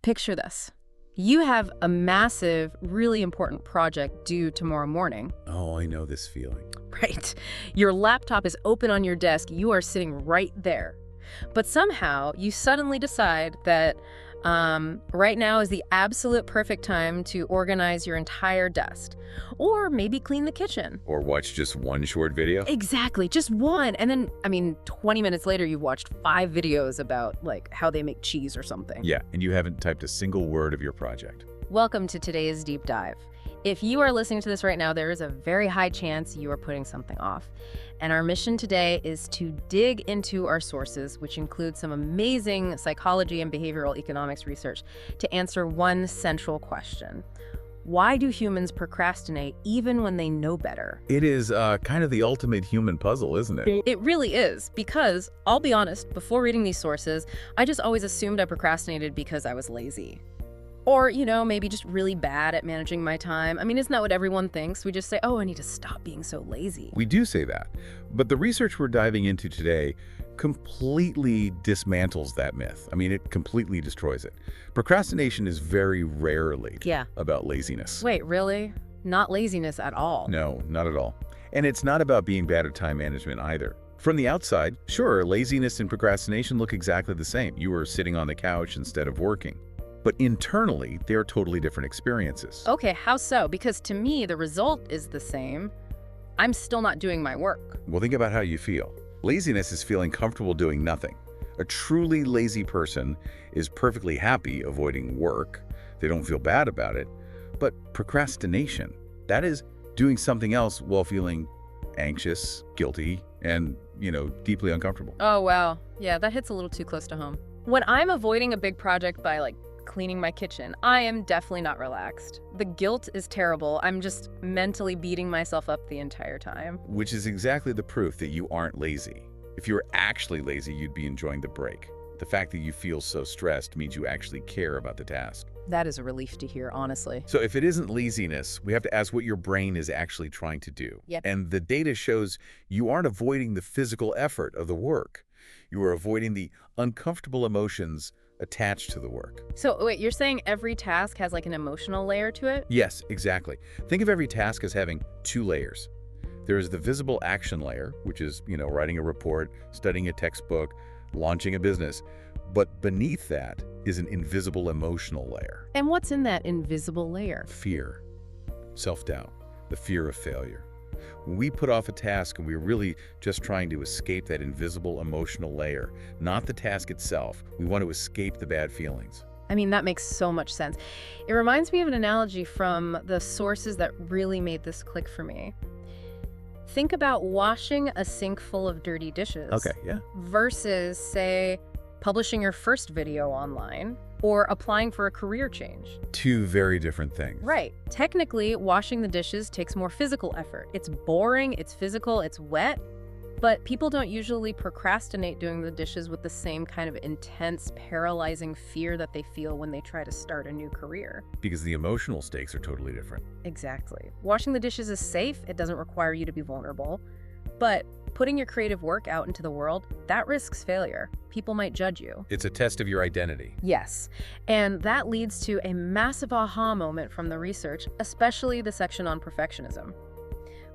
Picture this. You have a massive, really important project due tomorrow morning. Oh, I know this feeling. Right. Your laptop is open on your desk. You are sitting right there. But somehow you suddenly decide that right now is the absolute perfect time to organize your entire desk. Or maybe clean the kitchen. Or watch just one short video? Exactly, just one. And then, 20 minutes later, you've watched 5 videos about, how they make cheese or something. Yeah, and you haven't typed a single word of your project. Welcome to today's deep dive. If you are listening to this right now, there is a very high chance you are putting something off. And our mission today is to dig into our sources, which include some amazing psychology and behavioral economics research, to answer one central question. Why do humans procrastinate even when they know better? It is kind of the ultimate human puzzle, isn't it? It really is, because, I'll be honest, before reading these sources, I just always assumed I procrastinated because I was lazy. Or, maybe just really bad at managing my time. Isn't that what everyone thinks? We just say, oh, I need to stop being so lazy. We do say that. But the research we're diving into today completely dismantles that myth. It completely destroys it. Procrastination is very rarely about laziness. Wait, really? Not laziness at all? No, not at all. And it's not about being bad at time management either. From the outside, sure, laziness and procrastination look exactly the same. You are sitting on the couch instead of working. But internally, they are totally different experiences. Okay, how so? Because to me, the result is the same. I'm still not doing my work. Well, think about how you feel. Laziness is feeling comfortable doing nothing. A truly lazy person is perfectly happy avoiding work. They don't feel bad about it. But procrastination, that is doing something else while feeling anxious, guilty, and, deeply uncomfortable. Oh, wow. Yeah, that hits a little too close to home. When I'm avoiding a big project by, cleaning my kitchen, I am definitely not relaxed. The guilt is terrible. I'm just mentally beating myself up the entire time. Which is exactly the proof that you aren't lazy. If you were actually lazy, you'd be enjoying the break. The fact that you feel so stressed means you actually care about the task. That is a relief to hear, honestly. So if it isn't laziness, we have to ask what your brain is actually trying to do. Yep. And the data shows you aren't avoiding the physical effort of the work. You are avoiding the uncomfortable emotions attached to the work. So wait, you're saying every task has an emotional layer to it? Yes, exactly. Think of every task as having 2 layers. There is the visible action layer, which is, writing a report, studying a textbook, launching a business. But beneath that is an invisible emotional layer. And what's in that invisible layer? Fear, self-doubt, the fear of failure. When we put off a task and we're really just trying to escape that invisible emotional layer, not the task itself, we want to escape the bad feelings. That makes so much sense. It reminds me of an analogy from the sources that really made this click for me. Think about washing a sink full of dirty dishes. Okay, yeah. Versus, say, publishing your first video online or applying for a career change. 2 very different things. Right. Technically, washing the dishes takes more physical effort. It's boring, it's physical, it's wet, but people don't usually procrastinate doing the dishes with the same kind of intense, paralyzing fear that they feel when they try to start a new career. Because the emotional stakes are totally different. Exactly. Washing the dishes is safe. It doesn't require you to be vulnerable. But putting your creative work out into the world, that risks failure. People might judge you. It's a test of your identity. Yes. And that leads to a massive aha moment from the research, especially the section on perfectionism.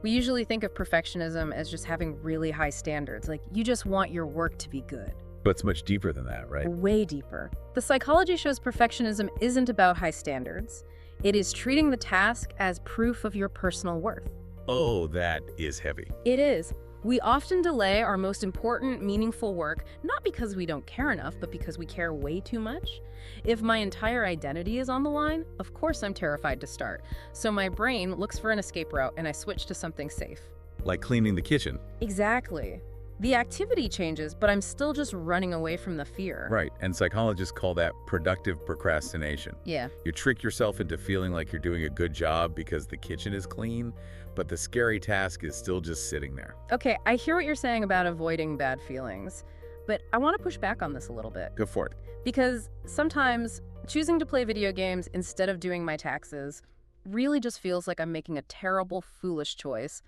We usually think of perfectionism as just having really high standards, you just want your work to be good. But it's much deeper than that, right? Way deeper. The psychology shows perfectionism isn't about high standards. It is treating the task as proof of your personal worth. Oh, that is heavy. It is. We often delay our most important, meaningful work, not because we don't care enough, but because we care way too much. If my entire identity is on the line, of course I'm terrified to start. So my brain looks for an escape route and I switch to something safe. Like cleaning the kitchen. Exactly. The activity changes, but I'm still just running away from the fear. Right, and psychologists call that productive procrastination. Yeah. You trick yourself into feeling like you're doing a good job because the kitchen is clean, but the scary task is still just sitting there. Okay, I hear what you're saying about avoiding bad feelings, but I want to push back on this a little bit. Go for it. Because sometimes choosing to play video games instead of doing my taxes really just feels like I'm making a terrible, foolish choice.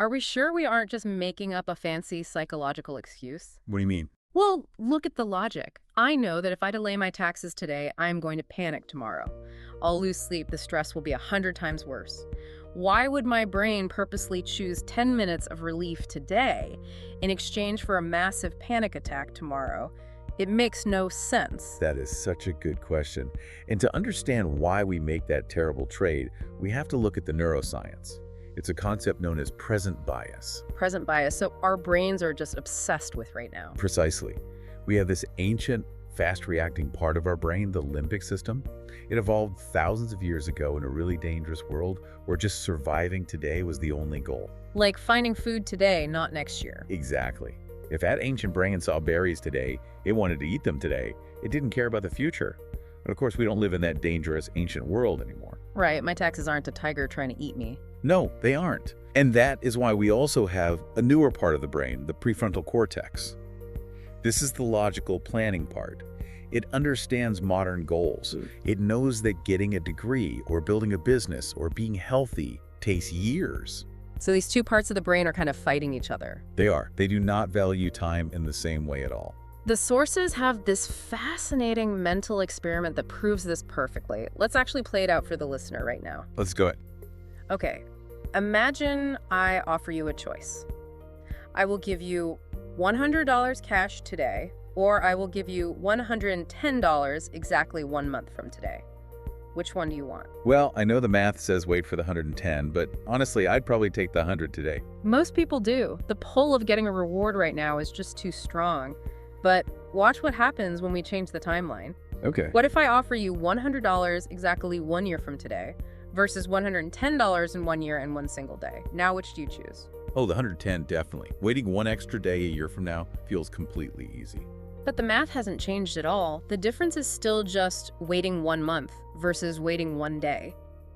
Are we sure we aren't just making up a fancy psychological excuse? What do you mean? Well, look at the logic. I know that if I delay my taxes today, I'm going to panic tomorrow. I'll lose sleep, the stress will be 100 times worse. Why would my brain purposely choose 10 minutes of relief today in exchange for a massive panic attack tomorrow? It makes no sense. That is such a good question. And to understand why we make that terrible trade, we have to look at the neuroscience. It's a concept known as present bias. Present bias, so our brains are just obsessed with right now. Precisely. We have this ancient, fast-reacting part of our brain, the limbic system. It evolved thousands of years ago in a really dangerous world where just surviving today was the only goal. Like finding food today, not next year. Exactly. If that ancient brain saw berries today, it wanted to eat them today. It didn't care about the future. But of course, we don't live in that dangerous ancient world anymore. Right, my taxes aren't a tiger trying to eat me. No, they aren't. And that is why we also have a newer part of the brain, the prefrontal cortex. This is the logical planning part. It understands modern goals. It knows that getting a degree or building a business or being healthy takes years. So these two parts of the brain are kind of fighting each other. They are. They do not value time in the same way at all. The sources have this fascinating mental experiment that proves this perfectly. Let's actually play it out for the listener right now. Let's go ahead. Okay, imagine I offer you a choice. I will give you $100 cash today, or I will give you $110 exactly 1 month from today. Which one do you want? Well, I know the math says wait for the 110, but honestly, I'd probably take the 100 today. Most people do. The pull of getting a reward right now is just too strong. But watch what happens when we change the timeline. Okay. What if I offer you $100 exactly 1 year from today versus $110 in 1 year and 1 single day? Now, which do you choose? Oh, the 110, definitely. Waiting 1 extra day a year from now feels completely easy. But the math hasn't changed at all. The difference is still just waiting 1 month versus waiting 1 day.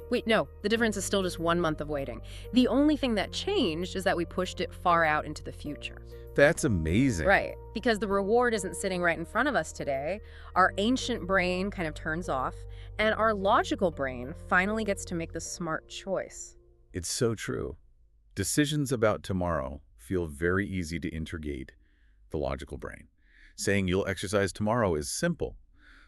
Wait, no, the difference is still just 1 month of waiting. The only thing that changed is that we pushed it far out into the future. That's amazing. Right, because the reward isn't sitting right in front of us today. Our ancient brain kind of turns off, and our logical brain finally gets to make the smart choice. It's so true. Decisions about tomorrow feel very easy to integrate the logical brain. Saying you'll exercise tomorrow is simple,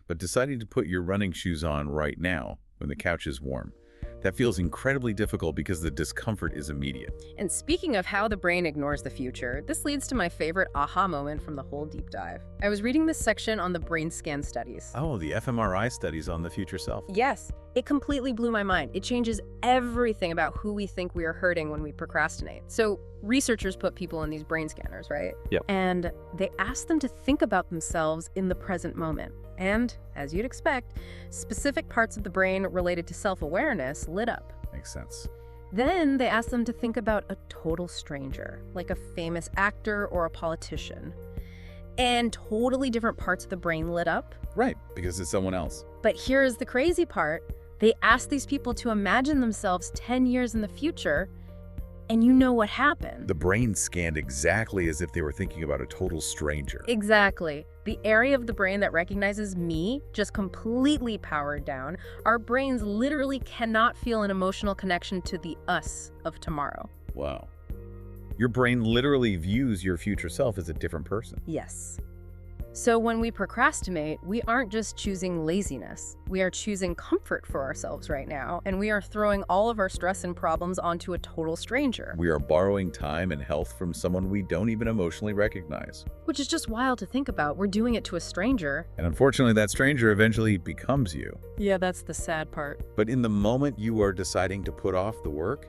but deciding to put your running shoes on right now when the couch is warm, that feels incredibly difficult because the discomfort is immediate. And speaking of how the brain ignores the future, this leads to my favorite aha moment from the whole deep dive. I was reading this section on the brain scan studies. Oh, the fMRI studies on the future self. Yes, it completely blew my mind. It changes everything about who we think we are hurting when we procrastinate. So researchers put people in these brain scanners, right? Yep. And they asked them to think about themselves in the present moment. And, as you'd expect, specific parts of the brain related to self-awareness lit up. Makes sense. Then they asked them to think about a total stranger, like a famous actor or a politician. And totally different parts of the brain lit up. Right, because it's someone else. But here's the crazy part. They asked these people to imagine themselves 10 years in the future, and you know what happened. The brain scanned exactly as if they were thinking about a total stranger. Exactly. The area of the brain that recognizes me just completely powered down. Our brains literally cannot feel an emotional connection to the us of tomorrow. Wow. Your brain literally views your future self as a different person. Yes. So when we procrastinate, we aren't just choosing laziness. We are choosing comfort for ourselves right now, and we are throwing all of our stress and problems onto a total stranger. We are borrowing time and health from someone we don't even emotionally recognize. Which is just wild to think about. We're doing it to a stranger. And unfortunately, that stranger eventually becomes you. Yeah, that's the sad part. But in the moment you are deciding to put off the work,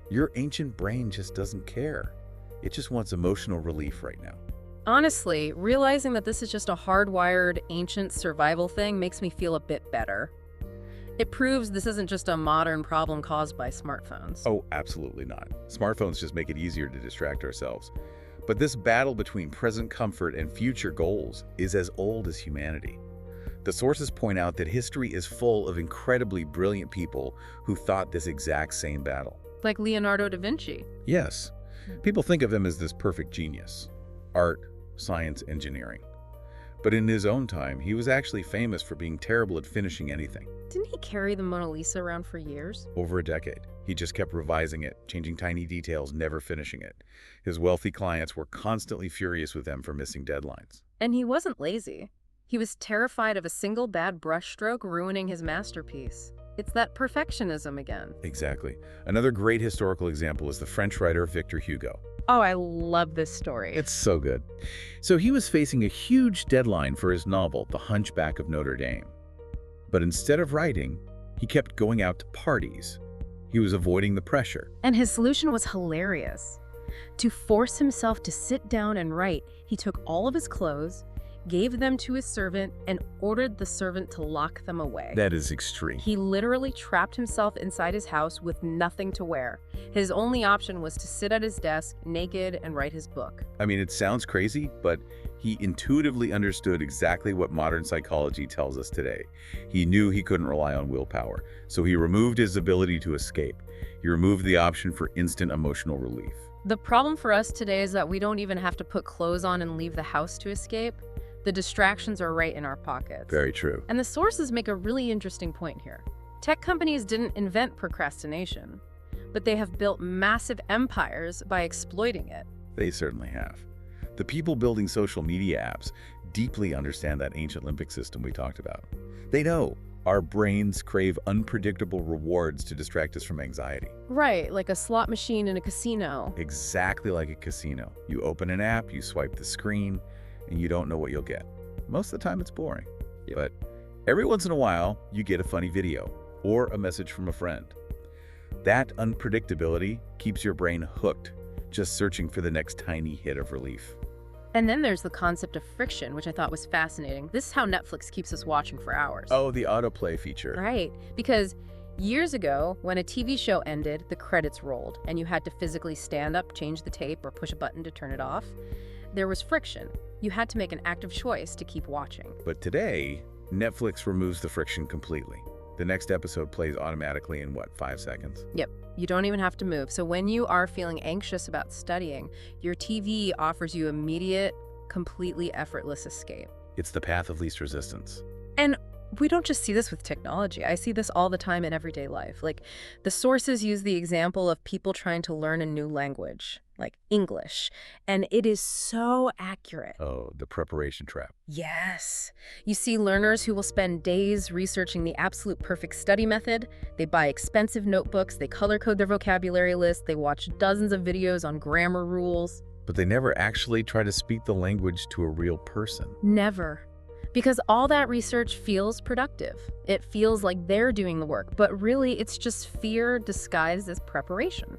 your ancient brain just doesn't care. It just wants emotional relief right now. Honestly, realizing that this is just a hardwired, ancient survival thing makes me feel a bit better. It proves this isn't just a modern problem caused by smartphones. Oh, absolutely not. Smartphones just make it easier to distract ourselves. But this battle between present comfort and future goals is as old as humanity. The sources point out that history is full of incredibly brilliant people who fought this exact same battle. Like Leonardo da Vinci. Yes, people think of him as this perfect genius. Art, science, engineering. But in his own time, he was actually famous for being terrible at finishing anything. Didn't he carry the Mona Lisa around for years? Over a decade, he just kept revising it, changing tiny details, never finishing it. His wealthy clients were constantly furious with him for missing deadlines. And he wasn't lazy. He was terrified of a single bad brushstroke ruining his masterpiece. It's that perfectionism again. Exactly. Another great historical example is the French writer Victor Hugo. Oh, I love this story. It's so good. So he was facing a huge deadline for his novel, The Hunchback of Notre Dame. But instead of writing, he kept going out to parties. He was avoiding the pressure. And his solution was hilarious. To force himself to sit down and write, he took all of his clothes, gave them to his servant, and ordered the servant to lock them away. That is extreme. He literally trapped himself inside his house with nothing to wear. His only option was to sit at his desk, naked, and write his book. I mean, it sounds crazy, but he intuitively understood exactly what modern psychology tells us today. He knew he couldn't rely on willpower, so he removed his ability to escape. He removed the option for instant emotional relief. The problem for us today is that we don't even have to put clothes on and leave the house to escape. The distractions are right in our pockets. Very true. And the sources make a really interesting point here. Tech companies didn't invent procrastination, but they have built massive empires by exploiting it. They certainly have. The people building social media apps deeply understand that ancient limbic system we talked about. They know our brains crave unpredictable rewards to distract us from anxiety. Right, like a slot machine in a casino. Exactly like a casino. You open an app, you swipe the screen, and you don't know what you'll get. Most of the time it's boring. Yep. But every once in a while, you get a funny video or a message from a friend. That unpredictability keeps your brain hooked, just searching for the next tiny hit of relief. And then there's the concept of friction, which I thought was fascinating. This is how Netflix keeps us watching for hours. Oh, the autoplay feature. Right, because years ago, when a TV show ended, the credits rolled, and you had to physically stand up, change the tape, or push a button to turn it off. There was friction. You had to make an active choice to keep watching. But today, Netflix removes the friction completely. The next episode plays automatically in, 5 seconds? Yep, you don't even have to move. So when you are feeling anxious about studying, your TV offers you immediate, completely effortless escape. It's the path of least resistance. And we don't just see this with technology. I see this all the time in everyday life. Like, the sources use the example of people trying to learn a new language, like English, and it is so accurate. Oh, the preparation trap. Yes. You see learners who will spend days researching the absolute perfect study method. They buy expensive notebooks, they color code their vocabulary list, they watch dozens of videos on grammar rules. But they never actually try to speak the language to a real person. Never. Because all that research feels productive. It feels like they're doing the work, but really it's just fear disguised as preparation.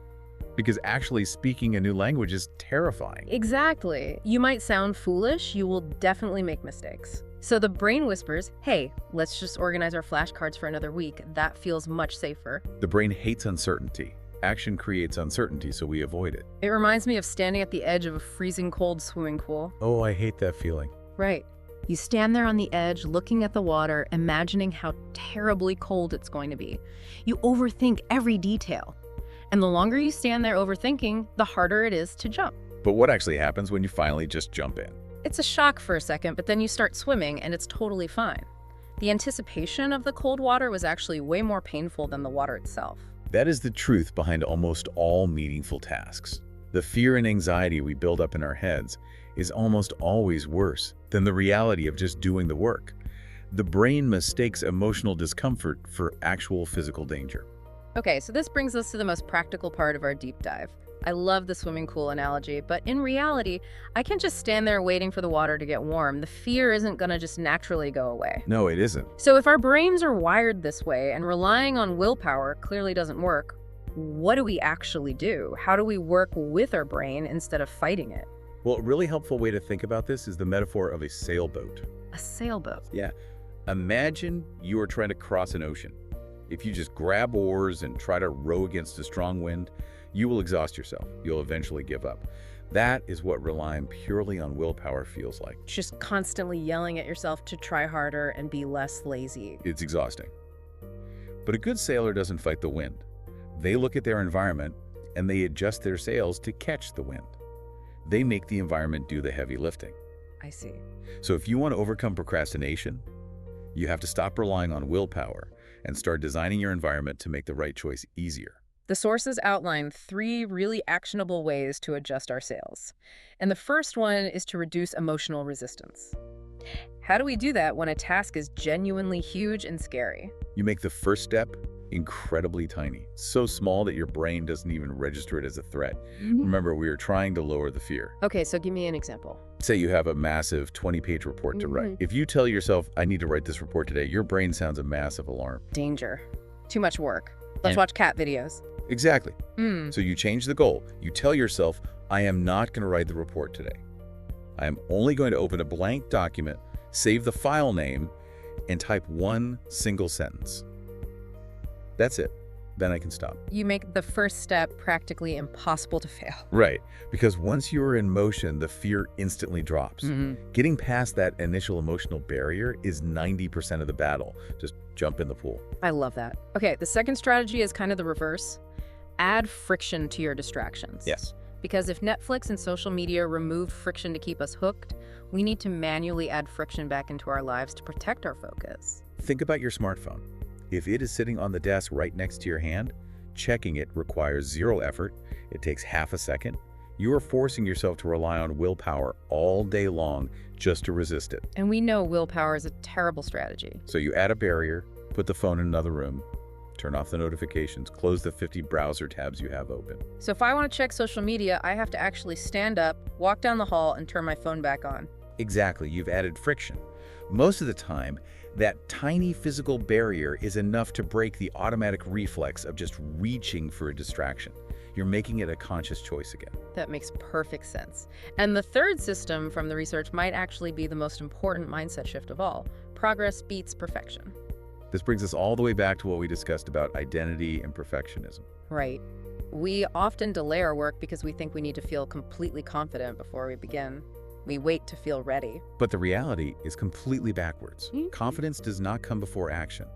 Because actually speaking a new language is terrifying. Exactly. You might sound foolish, you will definitely make mistakes. So the brain whispers, hey, let's just organize our flashcards for another week. That feels much safer. The brain hates uncertainty. Action creates uncertainty, so we avoid it. It reminds me of standing at the edge of a freezing cold swimming pool. Oh, I hate that feeling. Right. You stand there on the edge, looking at the water, imagining how terribly cold it's going to be. You overthink every detail. And the longer you stand there overthinking, the harder it is to jump. But what actually happens when you finally just jump in? It's a shock for a second, but then you start swimming and it's totally fine. The anticipation of the cold water was actually way more painful than the water itself. That is the truth behind almost all meaningful tasks. The fear and anxiety we build up in our heads is almost always worse than the reality of just doing the work. The brain mistakes emotional discomfort for actual physical danger. Okay, so this brings us to the most practical part of our deep dive. I love the swimming pool analogy, but in reality, I can't just stand there waiting for the water to get warm. The fear isn't gonna just naturally go away. No, it isn't. So if our brains are wired this way and relying on willpower clearly doesn't work, what do we actually do? How do we work with our brain instead of fighting it? Well, a really helpful way to think about this is the metaphor of a sailboat. A sailboat. Yeah. Imagine you are trying to cross an ocean. If you just grab oars and try to row against a strong wind, you will exhaust yourself. You'll eventually give up. That is what relying purely on willpower feels like. Just constantly yelling at yourself to try harder and be less lazy. It's exhausting. But a good sailor doesn't fight the wind. They look at their environment and they adjust their sails to catch the wind. They make the environment do the heavy lifting. I see. So if you want to overcome procrastination, you have to stop relying on willpower and start designing your environment to make the right choice easier. The sources outline 3 really actionable ways to adjust our sails. And the first one is to reduce emotional resistance. How do we do that when a task is genuinely huge and scary? You make the first step incredibly tiny, so small that your brain doesn't even register it as a threat. Remember, we are trying to lower the fear. Okay, so give me an example. Say you have a massive 20-page report to write. If you tell yourself, I need to write this report today, your brain sounds a massive alarm. Danger. Too much work. Let's watch cat videos. Exactly. So you change the goal. You tell yourself, I am not going to write the report today. I am only going to open a blank document, save the file name, and type one single sentence. That's it. Then I can stop. You make the first step practically impossible to fail. Right. Because once you are in motion, the fear instantly drops. Getting past that initial emotional barrier is 90% of the battle. Just jump in the pool. I love that. Okay, the second strategy is kind of the reverse. Add friction to your distractions. Yes. Because if Netflix and social media removed friction to keep us hooked, we need to manually add friction back into our lives to protect our focus. Think about your smartphone. If it is sitting on the desk right next to your hand, checking it requires 0 effort. It takes half a second. You are forcing yourself to rely on willpower all day long just to resist it. And we know willpower is a terrible strategy. So you add a barrier, put the phone in another room, turn off the notifications, close the 50 browser tabs you have open. So if I want to check social media, I have to actually stand up, walk down the hall, and turn my phone back on. Exactly, you've added friction. Most of the time, that tiny physical barrier is enough to break the automatic reflex of just reaching for a distraction. You're making it a conscious choice again. That makes perfect sense. And the third system from the research might actually be the most important mindset shift of all. Progress beats perfection. This brings us all the way back to what we discussed about identity and perfectionism. Right. We often delay our work because we think we need to feel completely confident before we begin. We wait to feel ready. But the reality is completely backwards. Confidence does not come before action.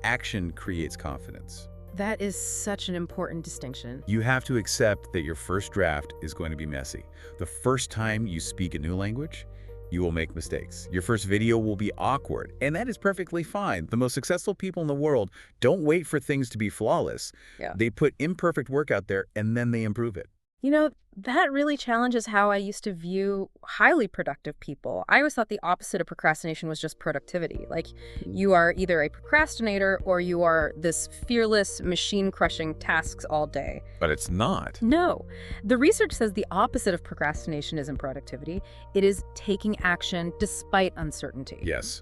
Action creates confidence. That is such an important distinction. You have to accept that your first draft is going to be messy. The first time you speak a new language, you will make mistakes. Your first video will be awkward, and that is perfectly fine. The most successful people in the world don't wait for things to be flawless. They put imperfect work out there, and then they improve it. You know, that really challenges how I used to view highly productive people. I always thought the opposite of procrastination was just productivity. Like, you are either a procrastinator or you are this fearless machine crushing tasks all day. But it's not. No. The research says the opposite of procrastination isn't productivity. It is taking action despite uncertainty. Yes.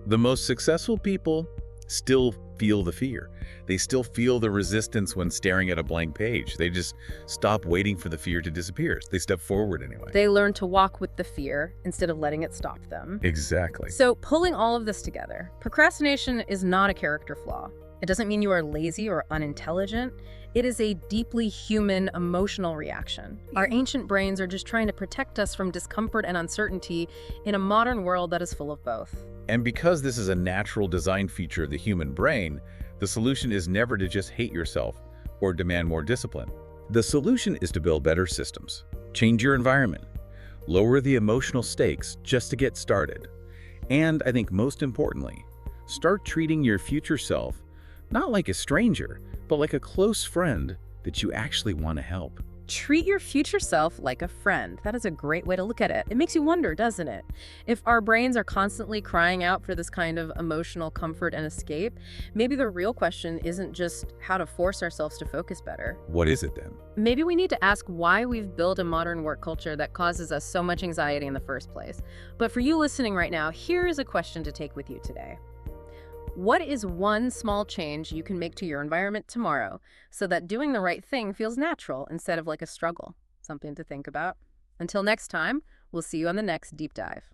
The most successful people still feel the fear. They still feel the resistance when staring at a blank page. They just stop waiting for the fear to disappear. They step forward anyway. They learn to walk with the fear instead of letting it stop them. Exactly. So pulling all of this together, procrastination is not a character flaw. It doesn't mean you are lazy or unintelligent. It is a deeply human, emotional reaction. Our ancient brains are just trying to protect us from discomfort and uncertainty in a modern world that is full of both. And because this is a natural design feature of the human brain, the solution is never to just hate yourself or demand more discipline. The solution is to build better systems, change your environment, lower the emotional stakes just to get started. And I think most importantly, start treating your future self not like a stranger, but like a close friend that you actually want to help. Treat your future self like a friend. That is a great way to look at it. It makes you wonder, doesn't it? If our brains are constantly crying out for this kind of emotional comfort and escape, maybe the real question isn't just how to force ourselves to focus better. What is it then? Maybe we need to ask why we've built a modern work culture that causes us so much anxiety in the first place. But for you listening right now, here is a question to take with you today. What is one small change you can make to your environment tomorrow so that doing the right thing feels natural instead of like a struggle? Something to think about. Until next time, we'll see you on the next deep dive.